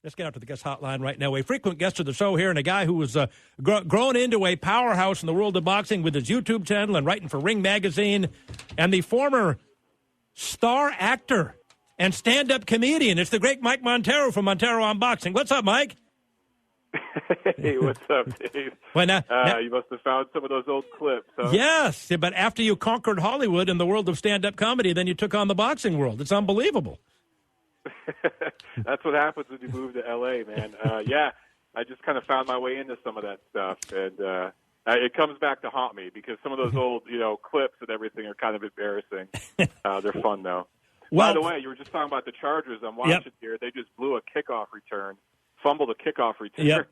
Let's get out to the guest hotline right now. A frequent guest of the show here and a guy who was grown into a powerhouse in the world of boxing with his YouTube channel and writing for Ring Magazine, and the former star actor and stand-up comedian. It's the great Mike Montero from Montero on Boxing. What's up, Mike? Hey, what's up, Dave? Well, now, you must have found some of those old clips, huh? Yes, but after you conquered Hollywood in the world of stand-up comedy, then you took on the boxing world. It's unbelievable. That's what happens when you move to L.A., man. Yeah, I just kind of found my way into some of that stuff, and it comes back to haunt me because some of those old, clips and everything are kind of embarrassing. They're fun, though. Well, by the way, you were just talking about the Chargers. I'm watching here. They just blew a kickoff return, fumbled a kickoff return. Yep.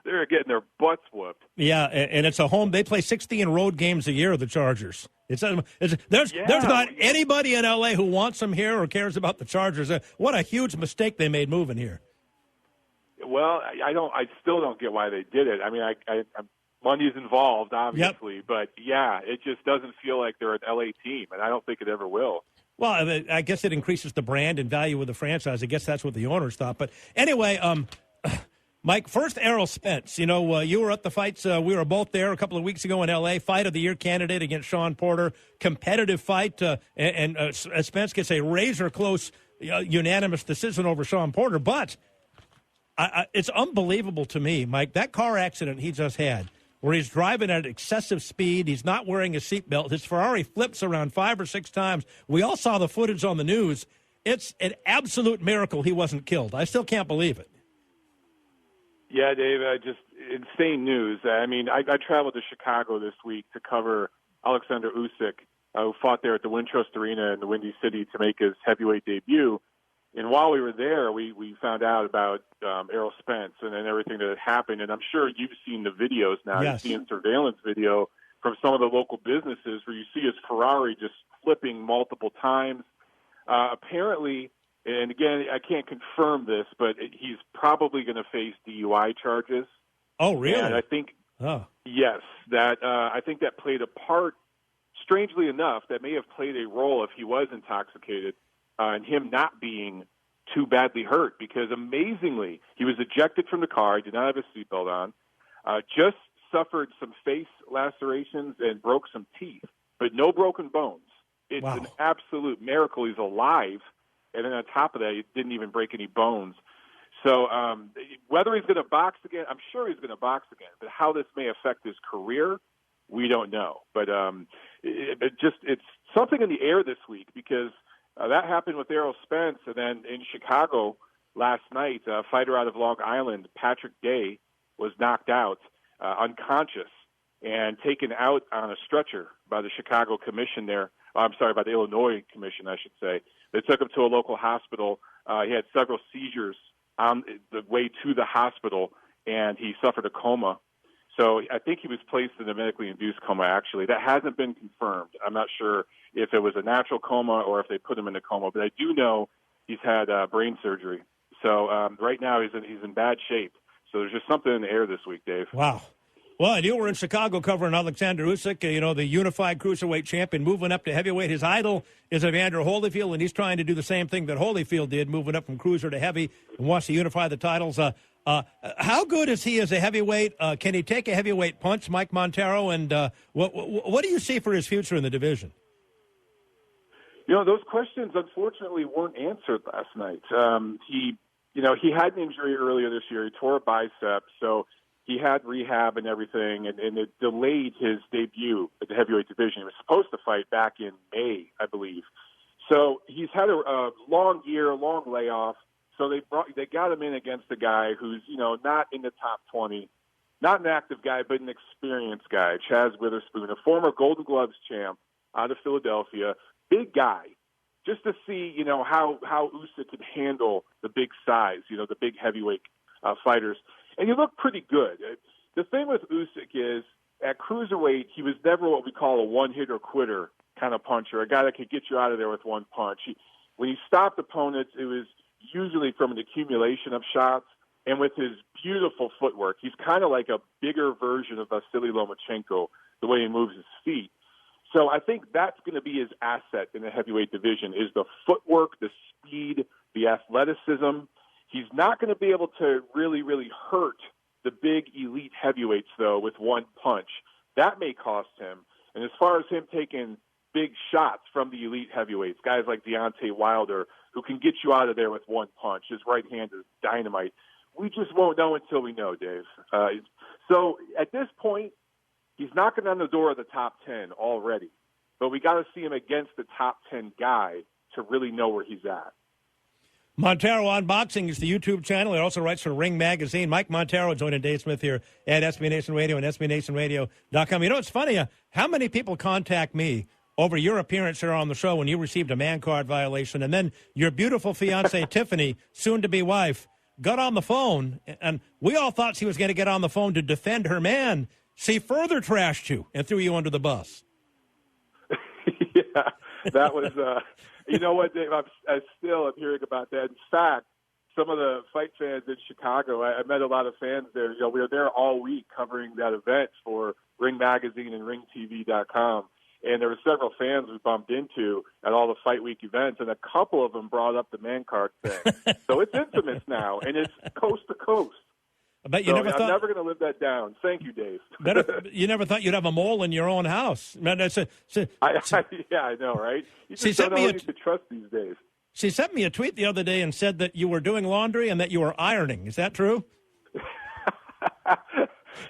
They're getting their butts whooped. Yeah, and it's a home. They play 16 road games a year, the Chargers. There's not anybody in L.A. who wants them here or cares about the Chargers. What a huge mistake they made moving here. Well, I still don't get why they did it. I mean, money's involved, obviously, but yeah, it just doesn't feel like they're an L.A. team, and I don't think it ever will. Well, I guess it increases the brand and value of the franchise. I guess that's what the owners thought. But anyway, Mike, first Errol Spence. You were at the fights. We were both there a couple of weeks ago in L.A. Fight of the Year candidate against Sean Porter. Competitive fight, and Spence gets a razor-close unanimous decision over Sean Porter. But it's unbelievable to me, Mike, that car accident he just had, where he's driving at excessive speed. He's not wearing a seatbelt. His Ferrari flips around 5 or 6 times. We all saw the footage on the news. It's an absolute miracle he wasn't killed. I still can't believe it. Yeah, Dave, just insane news. I mean, I traveled to Chicago this week to cover Aleksandr Usyk, who fought there at the Wintrust Arena in the Windy City to make his heavyweight debut. And while we were there, we found out about Errol Spence and everything that had happened. And I'm sure you've seen the videos now. Yes. You've seen surveillance video from some of the local businesses where you see his Ferrari just flipping multiple times. Apparently, and again, I can't confirm this, but he's probably going to face DUI charges. Oh, really? And I think, yes, I think that played a part, strangely enough, that may have played a role if he was intoxicated and him not being too badly hurt, because amazingly, he was ejected from the car. He did not have his seatbelt on, just suffered some face lacerations and broke some teeth, but no broken bones. It's an absolute miracle he's alive, and then on top of that, he didn't even break any bones. So whether he's going to box again, I'm sure he's going to box again, but how this may affect his career, we don't know. But it's something in the air this week, because that happened with Errol Spence, and then in Chicago last night, a fighter out of Long Island, Patrick Day, was knocked out, unconscious, and taken out on a stretcher by the Chicago Commission there. By the Illinois Commission, I should say. They took him to a local hospital. He had several seizures on the way to the hospital, and he suffered a coma. So I think he was placed in a medically induced coma, actually. That hasn't been confirmed. I'm not sure if it was a natural coma or if they put him in a coma, but I do know he's had brain surgery. So right now he's in bad shape. So there's just something in the air this week, Dave. Wow. Well, and you were in Chicago covering Aleksandr Usyk, the unified cruiserweight champion, moving up to heavyweight. His idol is Evander Holyfield, and he's trying to do the same thing that Holyfield did, moving up from cruiser to heavy, and wants to unify the titles. How good is he as a heavyweight? Can he take a heavyweight punch, Mike Montero? And what do you see for his future in the division? Those questions, unfortunately, weren't answered last night. He had an injury earlier this year. He tore a bicep, so he had rehab and everything, and it delayed his debut at the heavyweight division. He was supposed to fight back in May, I believe. So he's had a long year, a long layoff. So they got him in against a guy who's, not in the top 20, not an active guy, but an experienced guy, Chaz Witherspoon, a former Golden Gloves champ out of Philadelphia, big guy, just to see, how Usyk could handle the big size, the big heavyweight fighters. And he looked pretty good. The thing with Usyk is, at cruiserweight, he was never what we call a one-hitter quitter kind of puncher, a guy that could get you out of there with one punch. When he stopped opponents, it was usually from an accumulation of shots, and with his beautiful footwork. He's kind of like a bigger version of Vasily Lomachenko, the way he moves his feet. So I think that's going to be his asset in the heavyweight division, is the footwork, the speed, the athleticism. He's not going to be able to really, really hurt the big elite heavyweights, though, with one punch. That may cost him. And as far as him taking big shots from the elite heavyweights, guys like Deontay Wilder, who can get you out of there with one punch, his right hand is dynamite, we just won't know until we know, Dave. So at this point, he's knocking on the door of the top 10 already. But we got to see him against the top 10 guy to really know where he's at. Montero Unboxing is the YouTube channel. He also writes for Ring Magazine. Mike Montero joining Dave Smith here at SB Nation Radio and SBNationRadio.com. You know, it's funny. How many people contact me over your appearance here on the show when you received a man card violation, and then your beautiful fiancee, Tiffany, soon-to-be wife, got on the phone, and we all thought she was going to get on the phone to defend her man. She further trashed you and threw you under the bus. Yeah, that was, you know what, Dave, I still am hearing about that. In fact, some of the fight fans in Chicago, I met a lot of fans there. You know, we were there all week covering that event for Ring Magazine and RingTV.com. And there were several fans we bumped into at all the Fight Week events, and a couple of them brought up the man card thing. So it's infamous now, and it's coast to coast. But you never thought, I'm never going to live that down. Thank you, Dave. You never thought you'd have a mole in your own house. Man, yeah, I know, right? You just don't know who you could trust these days. She sent me a tweet the other day and said that you were doing laundry and that you were ironing. Is that true?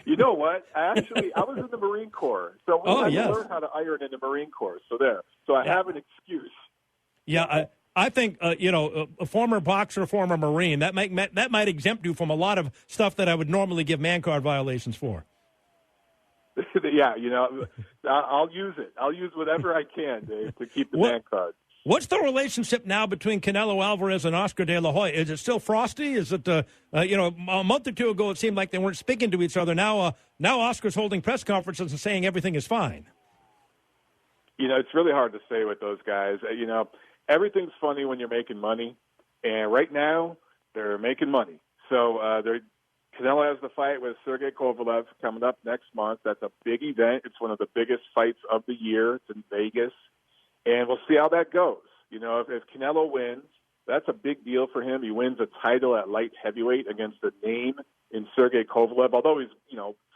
You know what? I was in the Marine Corps, so we had to learn how to iron in the Marine Corps. So I have an excuse. Yeah, I think a former boxer, former Marine, that might exempt you from a lot of stuff that I would normally give man card violations for. Yeah, I'll use it. I'll use whatever I can, Dave, to keep the man card. What's the relationship now between Canelo Alvarez and Oscar De La Hoya? Is it still frosty? Is it, a month or two ago it seemed like they weren't speaking to each other. Now Oscar's holding press conferences and saying everything is fine. It's really hard to say with those guys. Everything's funny when you're making money, and right now they're making money. So Canelo has the fight with Sergiy Kovalev coming up next month. That's a big event. It's one of the biggest fights of the year. It's in Vegas. And we'll see how that goes. If Canelo wins, that's a big deal for him. He wins a title at light heavyweight against a name in Sergey Kovalev. Although he's,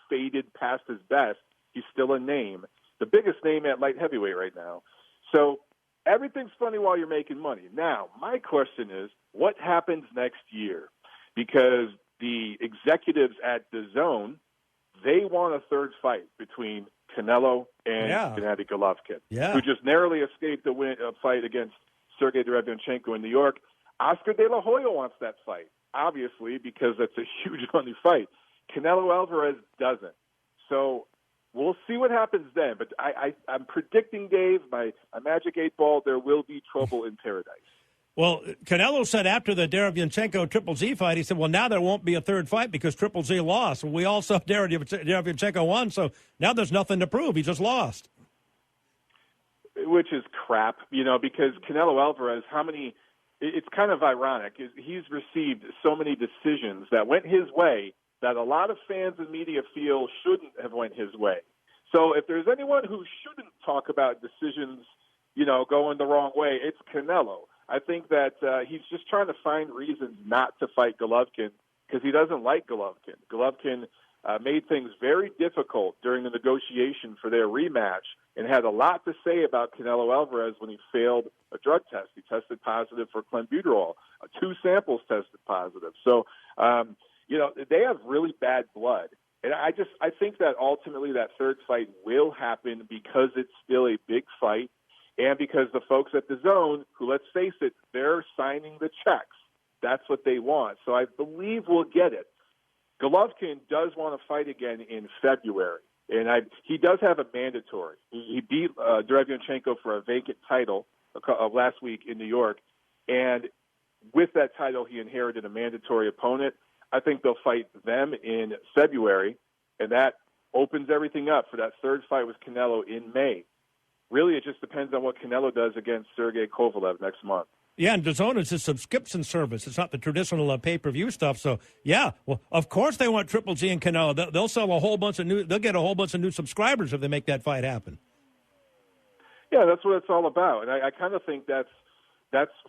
faded past his best, he's still a name. The biggest name at light heavyweight right now. So everything's funny while you're making money. Now, my question is, what happens next year? Because the executives at DAZN, they want a third fight between Canelo and Gennady Golovkin, who just narrowly escaped a fight against Sergiy Derevyanchenko in New York. Oscar De La Hoya wants that fight, obviously, because that's a huge money fight. Canelo Alvarez doesn't. So we'll see what happens then. But I'm predicting, Dave, my magic 8 ball, there will be trouble in paradise. Well, Canelo said after the Derevyanchenko Triple Z fight, he said, well, now there won't be a third fight because Triple Z lost. We all saw Derevyanchenko won, so now there's nothing to prove. He just lost. Which is crap, because Canelo Alvarez, it's kind of ironic. He's received so many decisions that went his way that a lot of fans and media feel shouldn't have went his way. So if there's anyone who shouldn't talk about decisions, going the wrong way, it's Canelo. I think that he's just trying to find reasons not to fight Golovkin because he doesn't like Golovkin. Golovkin made things very difficult during the negotiation for their rematch and had a lot to say about Canelo Alvarez when he failed a drug test. He tested positive for clenbuterol. 2 samples tested positive. So, they have really bad blood. And I think that ultimately that third fight will happen because it's still a big fight. And because the folks at DAZN, who, let's face it, they're signing the checks. That's what they want. So I believe we'll get it. Golovkin does want to fight again in February. And he does have a mandatory. He beat Derevyanchenko for a vacant title last week in New York. And with that title, he inherited a mandatory opponent. I think they'll fight them in February. And that opens everything up for that third fight with Canelo in May. Really, it just depends on what Canelo does against Sergey Kovalev next month. Yeah, and DAZN is a subscription service. It's not the traditional pay-per-view stuff. So, yeah, well, of course they want Triple G and Canelo. They'll sell a whole bunch of they'll get a whole bunch of new subscribers if they make that fight happen. Yeah, that's what it's all about. And I kind of think that's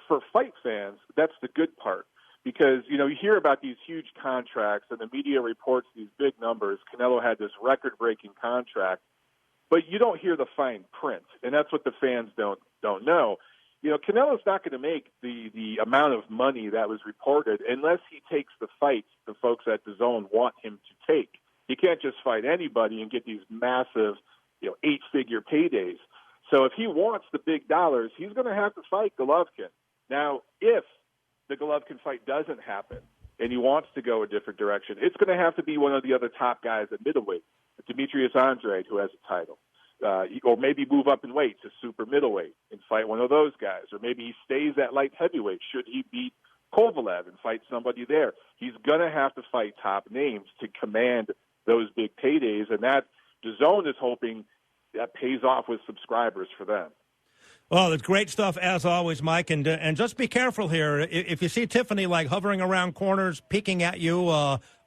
for fight fans, that's the good part. because, you hear about these huge contracts and the media reports these big numbers. Canelo had this record-breaking contract, but you don't hear the fine print, and that's what the fans don't know. Canelo's not going to make the amount of money that was reported unless he takes the fights the folks at DAZN want him to take. He can't just fight anybody and get these massive, 8-figure paydays. So if he wants the big dollars, he's going to have to fight Golovkin. Now, if the Golovkin fight doesn't happen and he wants to go a different direction, it's going to have to be one of the other top guys at middleweight, Demetrius Andrade, who has a title. Or maybe move up in weight to super middleweight and fight one of those guys. Or maybe he stays at light heavyweight should he beat Kovalev and fight somebody there. He's going to have to fight top names to command those big paydays, and that DAZN is hoping that pays off with subscribers for them. Well, it's great stuff as always, Mike, and just be careful here. If you see Tiffany hovering around corners, peeking at you,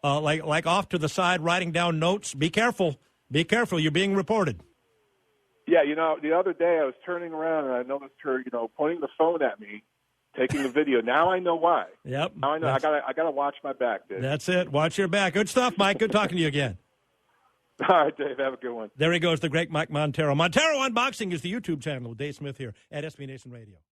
like off to the side, writing down notes, be careful. Be careful. You're being reported. Yeah, the other day I was turning around and I noticed her, pointing the phone at me, taking the video. Now I know why. Yep. Now I know. I gotta watch my back, Dave. That's it. Watch your back. Good stuff, Mike. Good talking to you again. All right, Dave. Have a good one. There he goes, the great Mike Montero. Montero Unboxing is the YouTube channel with Dave Smith here at SB Nation Radio.